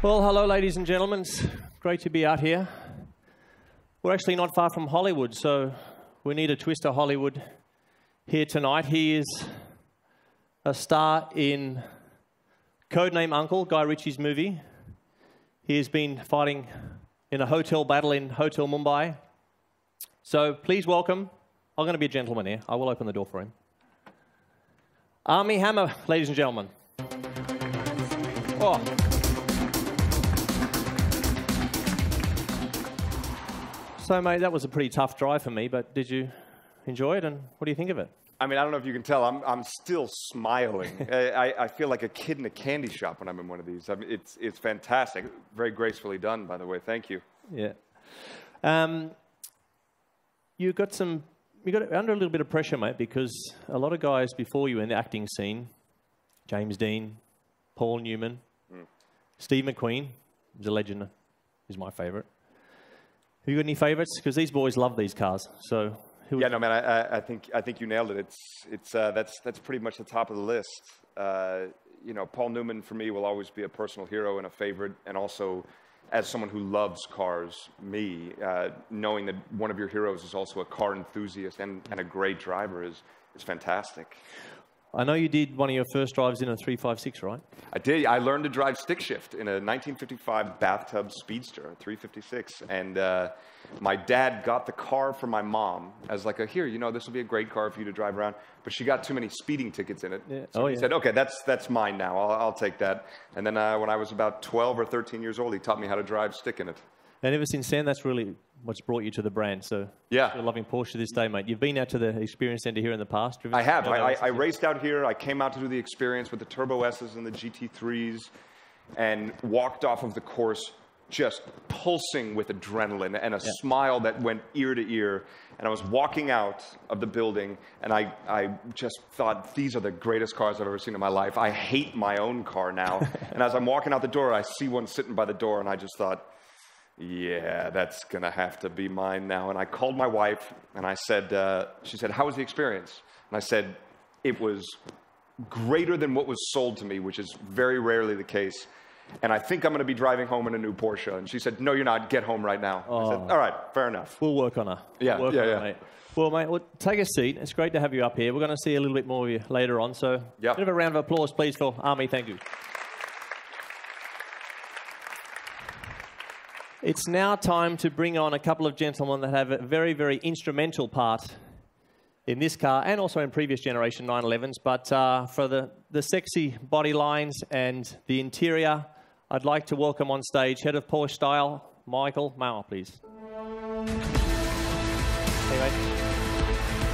Well, hello, ladies and gentlemen. It's great to be out here. We're actually not far from Hollywood, so we need a twist of Hollywood here tonight. He is a star in Codename Uncle, Guy Ritchie's movie. He has been fighting in a hotel battle in Hotel Mumbai. So please welcome, I'm going to be a gentleman here. I will open the door for him. Armie Hammer, ladies and gentlemen. Oh. So, mate, that was a pretty tough drive for me, but did you enjoy it, and what do you think of it? I mean, I don't know if you can tell. I'm still smiling. I feel like a kid in a candy shop when I'm in one of these. I mean, it's fantastic. Very gracefully done, by the way. Thank you. Yeah. You got under a little bit of pressure, mate, because a lot of guys before you in the acting scene, James Dean, Paul Newman, Steve McQueen, who's a legend, is my favourite. Have you got any favourites? Because these boys love these cars. So. Yeah, no, man. I think you nailed it. That's pretty much the top of the list. You know, Paul Newman for me will always be a personal hero and a favorite, and also as someone who loves cars, knowing that one of your heroes is also a car enthusiast and a great driver is fantastic. I know you did one of your first drives in a 356, right? I did. I learned to drive stick shift in a 1955 bathtub Speedster, a 356. And my dad got the car for my mom as like here, you know, this will be a great car for you to drive around. But she got too many speeding tickets in it. Yeah. So he said, okay, that's mine now. I'll take that. And then when I was about 12 or 13 years old, he taught me how to drive stick in it. And ever since then, that's really what's brought you to the brand. So yeah, you're loving Porsche to this day, mate. You've been out to the experience centre here in the past. I have. I raced out here. I came out to do the experience with the Turbo S's and the GT3s and walked off of the course just pulsing with adrenaline and a smile that went ear to ear. And I was walking out of the building, and I just thought, these are the greatest cars I've ever seen in my life. I hate my own car now. And as I'm walking out the door, I see one sitting by the door, and I just thought, yeah, that's going to have to be mine now. And I called my wife, and I said, she said, how was the experience? And I said, it was greater than what was sold to me, which is very rarely the case. And I think I'm going to be driving home in a new Porsche. And she said, no, you're not. Get home right now. I said, all right, fair enough. We'll work on her. Yeah, we'll mate. Well, mate, take a seat. It's great to have you up here. We're going to see a little bit more of you later on. So a bit of a round of applause, please, for Armie. Thank you. It's now time to bring on a couple of gentlemen that have a very, very instrumental part in this car and also in previous generation 911s. But for the sexy body lines and the interior, I'd like to welcome on stage Head of Porsche Style, Michael Mauer, please. Hey, mate.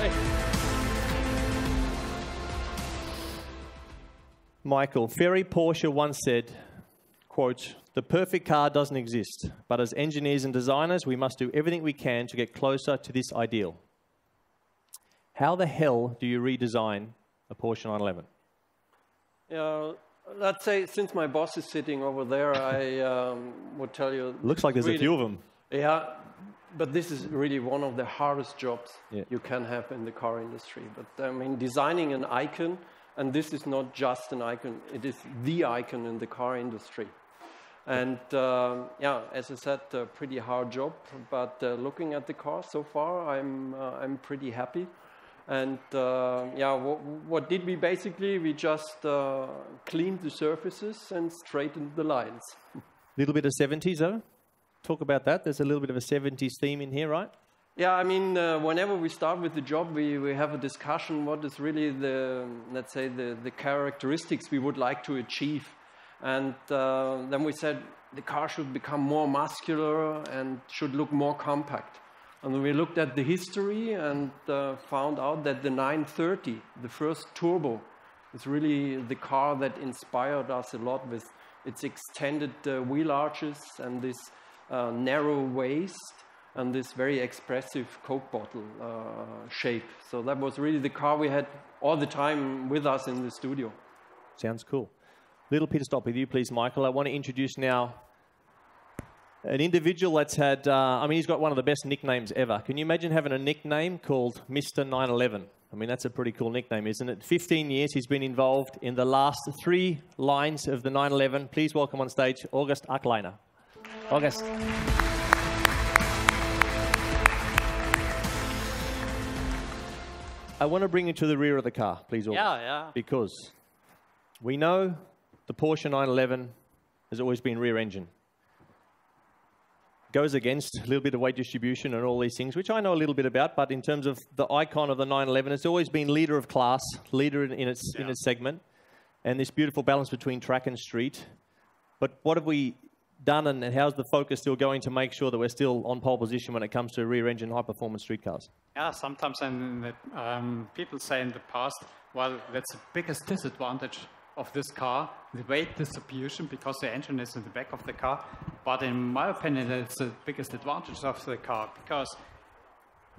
Hey. Michael, Ferry Porsche once said, quote, "The perfect car doesn't exist, but as engineers and designers, we must do everything we can to get closer to this ideal." How the hell do you redesign a Porsche 911? Yeah, let's say, since my boss is sitting over there, I would tell you... Looks like there's a few of them. Yeah, but this is really one of the hardest jobs you can have in the car industry. But I mean, designing an icon, and this is not just an icon, it is the icon in the car industry. And yeah, as I said, a pretty hard job, but looking at the car so far, I'm pretty happy. And yeah, what did we basically? We just cleaned the surfaces and straightened the lines. A little bit of 70s though? Talk about that. There's a little bit of a 70s theme in here, right? Yeah, I mean, whenever we start with the job, we have a discussion what is really let's say, the characteristics we would like to achieve. And then we said the car should become more muscular and should look more compact. And we looked at the history and found out that the 930, the first turbo, is really the car that inspired us a lot with its extended wheel arches and this narrow waist and this very expressive Coke bottle shape. So that was really the car we had all the time with us in the studio. Sounds cool. Little pit stop with you, please, Michael. I want to introduce now an individual that's had, I mean, he's got one of the best nicknames ever. Can you imagine having a nickname called Mr. 911? I mean, that's a pretty cool nickname, isn't it? 15 years he's been involved in the last 3 lines of the 911. Please welcome on stage August Achleiner. August. I want to bring you to the rear of the car, please, August. Yeah. Because we know the Porsche 911 has always been rear engine. Goes against a little bit of weight distribution and all these things, which I know a little bit about, but in terms of the icon of the 911, it's always been leader of class, leader in its segment, and this beautiful balance between track and street. But what have we done, and how's the focus still going to make sure that we're still on pole position when it comes to rear-engine high-performance street cars? Yeah, sometimes people say in the past, well, that's the biggest disadvantage of this car, the weight distribution, because the engine is in the back of the car. But in my opinion, it's the biggest advantage of the car, because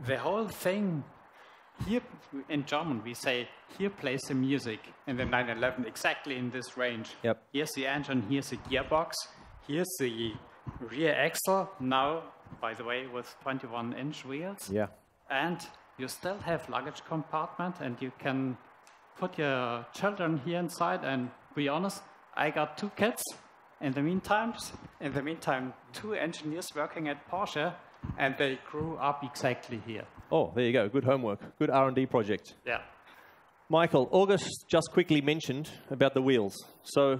the whole thing, here in German, we say, here plays the music in the 911, exactly in this range. Yep. Here's the engine, here's the gearbox, here's the rear axle, now, by the way, with 21-inch wheels. Yeah. And you still have luggage compartment, and you can put your children here inside. And be honest, I got 2 kids. In the meantime, 2 engineers working at Porsche, and they grew up exactly here. Oh, there you go. Good homework. Good R&D project. Yeah. Michael, August just quickly mentioned about the wheels. So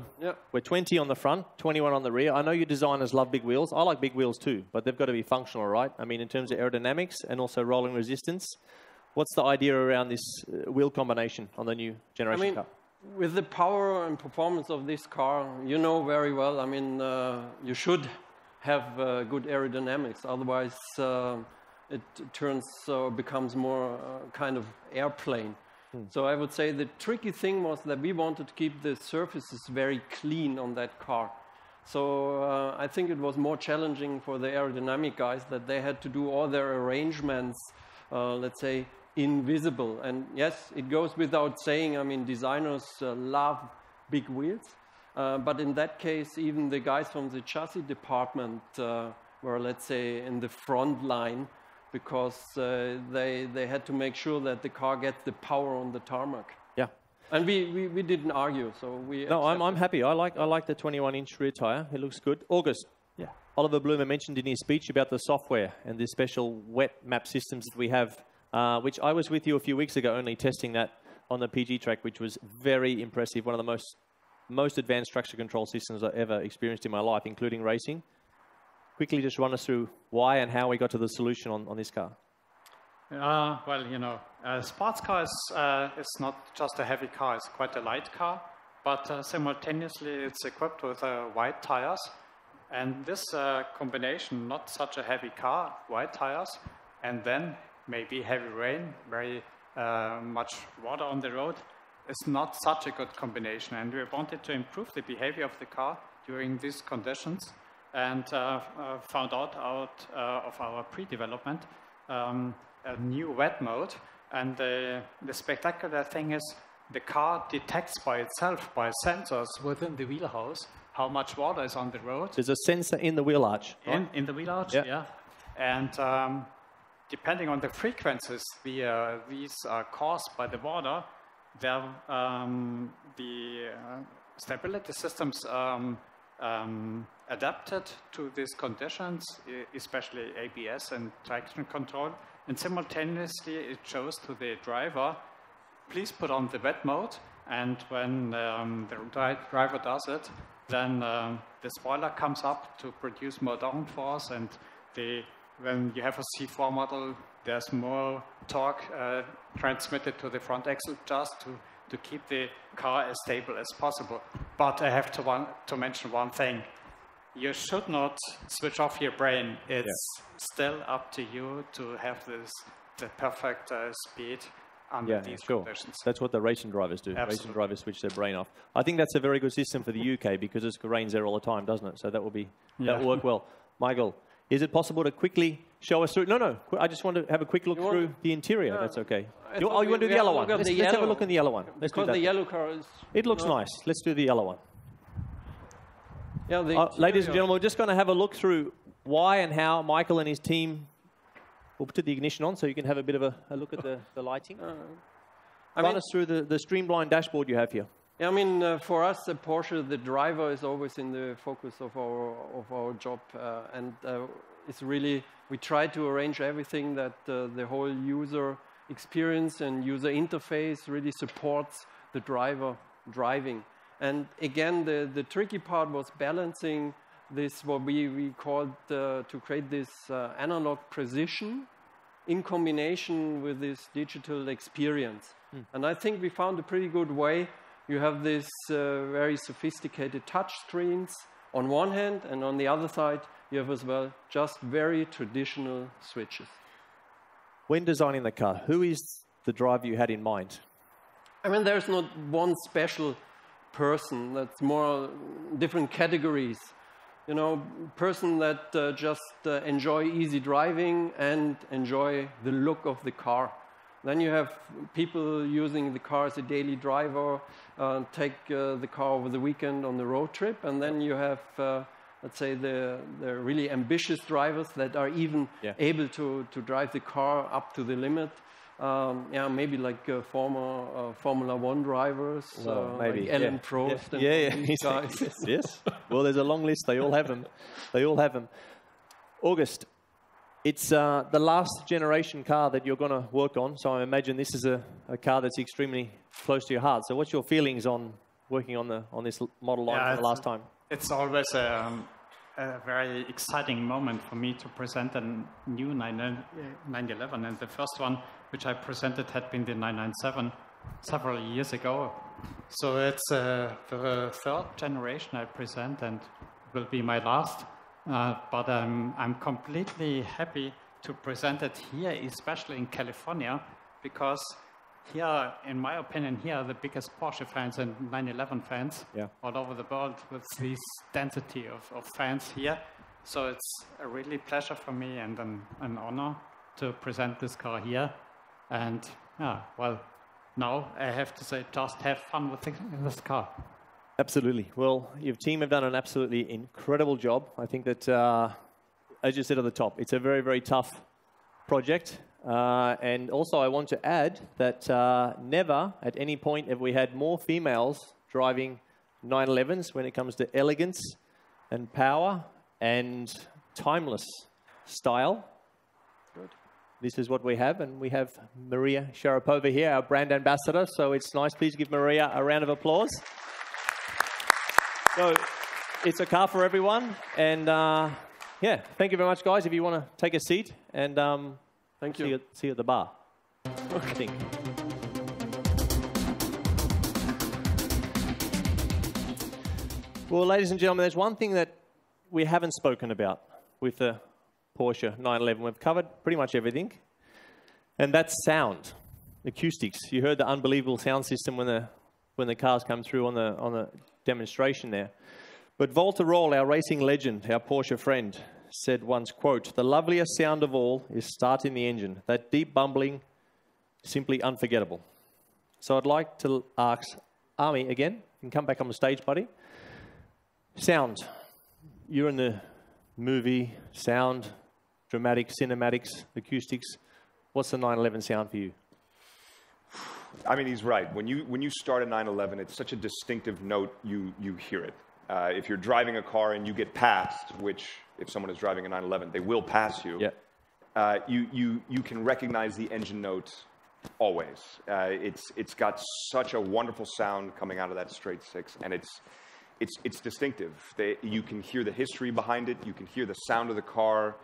we're 20 on the front, 21 on the rear. I know you designers love big wheels. I like big wheels too, but they've got to be functional, right? I mean, in terms of aerodynamics and also rolling resistance. What's the idea around this wheel combination on the new generation car? With the power and performance of this car, you know very well, I mean, you should have good aerodynamics. Otherwise, it becomes more kind of airplane. So I would say the tricky thing was that we wanted to keep the surfaces very clean on that car. So I think it was more challenging for the aerodynamic guys that they had to do all their arrangements, let's say, invisible. And yes, it goes without saying, I mean, designers love big wheels. But in that case, even the guys from the chassis department were, let's say, in the front line, because they had to make sure that the car gets the power on the tarmac. Yeah. And we didn't argue, so we... No, I'm happy. I like the 21-inch rear tyre. It looks good. August. Yeah. Oliver Blumer mentioned in his speech about the software and the special wet map systems that we have, which I was with you a few weeks ago only testing that on the PG track, which was very impressive. One of the most advanced structure control systems I ever experienced in my life, including racing. Quickly just run us through why and how we got to the solution on this car. Well, you know, a sports car is not just a heavy car, it's quite a light car, but simultaneously it's equipped with wide tires. And this combination, not such a heavy car, wide tires, and then maybe heavy rain, very much water on the road, is not such a good combination. And we wanted to improve the behavior of the car during these conditions, and found out of our pre-development a new wet mode. And the spectacular thing is the car detects by itself, by sensors within the wheelhouse, how much water is on the road. There's a sensor in the wheel arch. Right? In the wheel arch, yeah. And depending on the frequencies these are caused by the water, the stability systems adapted to these conditions, especially ABS and traction control, and simultaneously it shows to the driver, please put on the wet mode, and when the driver does it, then the spoiler comes up to produce more downforce, and when you have a C4 model, there's more torque transmitted to the front axle just to keep the car as stable as possible. But I have to mention one thing. You should not switch off your brain. It's still up to you to have the perfect speed under these conditions. That's what the racing drivers do. Absolutely. Racing drivers switch their brain off. I think that's a very good system for the UK because it rains there all the time, doesn't it? So that will work well. Michael, is it possible to quickly show us through? No. I just want to have a quick look through the interior. Yeah. That's okay. You want to do the yellow one? Let's have a look in the yellow one. Let's do that. The yellow car is... It looks nice. Let's do the yellow one. Yeah, ladies and gentlemen, we're just going to have a look through why and how Michael and his team will put the ignition on so you can have a bit of a look at the lighting. Run us through the streamlined dashboard you have here. I mean, for us at Porsche, the driver is always in the focus of our job, and it's really, we try to arrange everything that the whole user experience and user interface really supports the driver driving. And again, the tricky part was balancing this, what we called to create this analog precision in combination with this digital experience. And I think we found a pretty good way. You have this very sophisticated touch screens on one hand, and on the other side, you have as well just very traditional switches. When designing the car, who is the driver you had in mind? I mean, there's not one special person. That's more different categories. You know, person that just enjoy easy driving and enjoy the look of the car. Then you have people using the car as a daily driver, take the car over the weekend on the road trip, and then you have, let's say, the really ambitious drivers that are even able to drive the car up to the limit. Maybe like former Formula One drivers, maybe like Ellen Prost and these guys. Yes. Well, there's a long list. They all have them. They all have them. August, it's the last generation car that you're going to work on. So I imagine this is a car that's extremely close to your heart. So what's your feelings on working on this model line for the last time? It's always a very exciting moment for me to present a new 911, and the first one which I presented had been the 997 several years ago. So it's the third generation I present, and will be my last. But I'm completely happy to present it here, especially in California, because here, in my opinion, here are the biggest Porsche fans and 911 fans all over the world, with this density of fans here. So it's a really pleasure for me and an honor to present this car here. And well, now I have to say, just have fun with this car. Absolutely. Well, your team have done an absolutely incredible job. I think that, as you said at the top, it's a very, very tough project. And also I want to add that never at any point have we had more females driving 911s when it comes to elegance and power and timeless style. Good. This is what we have, and we have Maria Sharapova here, our brand ambassador, so it's nice. Please give Maria a round of applause. So it's a car for everyone, and thank you very much, guys. If you want to take a seat, and thank you. See you at the bar. I think. Well, ladies and gentlemen, there's one thing that we haven't spoken about with the Porsche 911. We've covered pretty much everything, and that's sound, acoustics. You heard the unbelievable sound system when the cars come through on the demonstration there. But Walter Roll, our racing legend, our Porsche friend, said once, quote, "The loveliest sound of all is starting the engine. That deep bumbling, simply unforgettable." So I'd like to ask Army again. You can come back on the stage, buddy. Sound. You're in the movie, sound, dramatic, cinematics, acoustics. What's the 911 sound for you? I mean, he's right. When you start a 911, it's such a distinctive note, you hear it. If you're driving a car and you get passed, which if someone is driving a 911, they will pass you, you can recognize the engine note always. It's got such a wonderful sound coming out of that straight six, and it's distinctive. You can hear the history behind it. You can hear the sound of the car.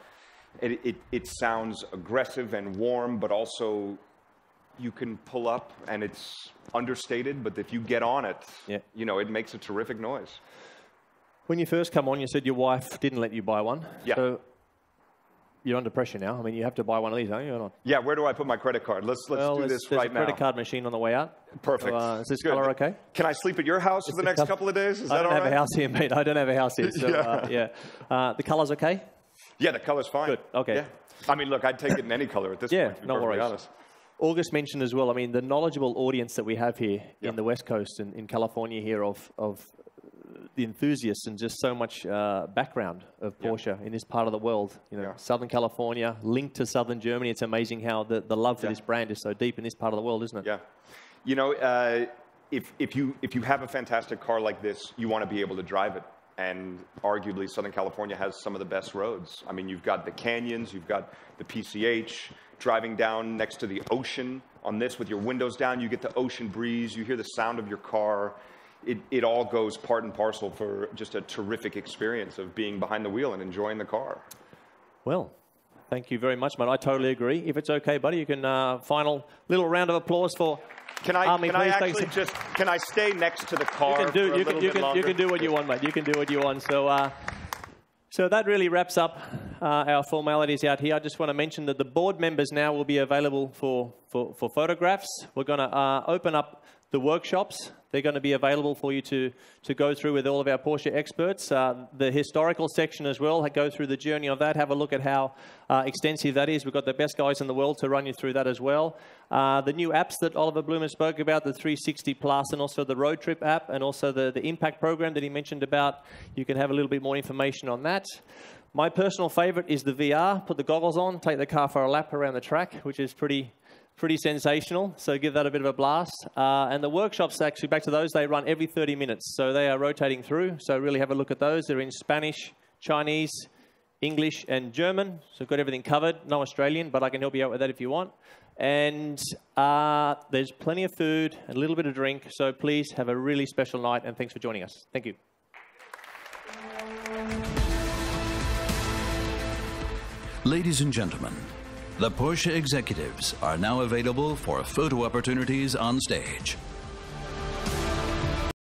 It sounds aggressive and warm, but also you can pull up and it's understated, but if you get on it, you know, it makes a terrific noise. When you first come on, you said your wife didn't let you buy one. Yeah. So you're under pressure now. I mean, you have to buy one of these, aren't you, or not? Yeah, where do I put my credit card? Let's do this right now. There's a credit card machine on the way out. Perfect. So, is this color okay? Can I sleep at your house for the next couple of days? Is that all right? I don't have a house here, mate. I don't have a house here. So, the color's okay? Yeah, the color's fine. Good, okay. Yeah. I mean, look, I'd take it in any color at this point, to be perfectly honest. August mentioned as well, I mean, the knowledgeable audience that we have here in the West Coast and in California here of the enthusiasts and just so much background of Porsche in this part of the world. You know, Southern California, linked to Southern Germany. It's amazing how the love for this brand is so deep in this part of the world, isn't it? Yeah. You know, if you have a fantastic car like this, you want to be able to drive it. And arguably, Southern California has some of the best roads. I mean, you've got the canyons, you've got the PCH, driving down next to the ocean. On this, with your windows down, you get the ocean breeze, you hear the sound of your car. It all goes part and parcel for just a terrific experience of being behind the wheel and enjoying the car. Well, thank you very much, mate. I totally agree. If it's okay, buddy, you can final little round of applause for Army. Can I stay next to the car? You can do what you want, mate. You can do what you want. So that really wraps up our formalities out here. I just want to mention that the board members now will be available for photographs. We're going to open up the workshops. They're going to be available for you to go through with all of our Porsche experts. The historical section as well, go through the journey of that, have a look at how extensive that is. We've got the best guys in the world to run you through that as well. The new apps that Oliver Blumen spoke about, the 360 Plus and also the Road Trip app and also the Impact program that he mentioned about, you can have a little bit more information on that. My personal favorite is the VR. Put the goggles on, take the car for a lap around the track, which is pretty sensational, so give that a bit of a blast. And the workshops, actually, back to those, they run every 30 minutes, so they are rotating through, so really have a look at those. They're in Spanish, Chinese, English, and German, so we've got everything covered. No Australian, but I can help you out with that if you want. And there's plenty of food, a little bit of drink, so please have a really special night, and thanks for joining us. Thank you. Ladies and gentlemen, the Porsche executives are now available for photo opportunities on stage.